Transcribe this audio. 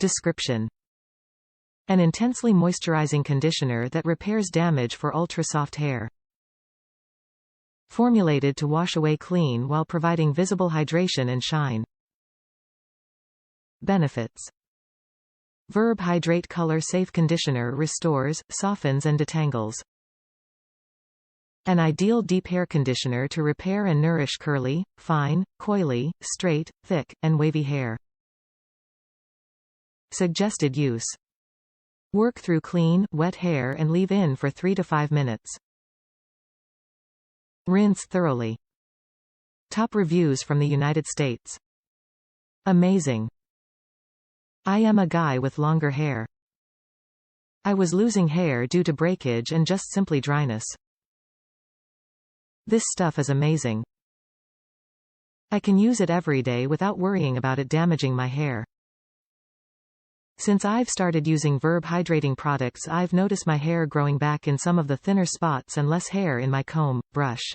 Description: an intensely moisturizing conditioner that repairs damage for ultra-soft hair. Formulated to wash away clean while providing visible hydration and shine. Benefits: Verb Hydrate Color Safe Conditioner restores, softens and detangles. An ideal deep hair conditioner to repair and nourish curly, fine, coily, straight, thick, and wavy hair. Suggested use: work through clean, wet hair and leave in for 3 to 5 minutes. Rinse thoroughly. Top reviews from the United States. Amazing. I am a guy with longer hair. I was losing hair due to breakage and just simply dryness. This stuff is amazing. I can use it every day without worrying about it damaging my hair. Since I've started using Verb Hydrating products, I've noticed my hair growing back in some of the thinner spots and less hair in my comb, brush.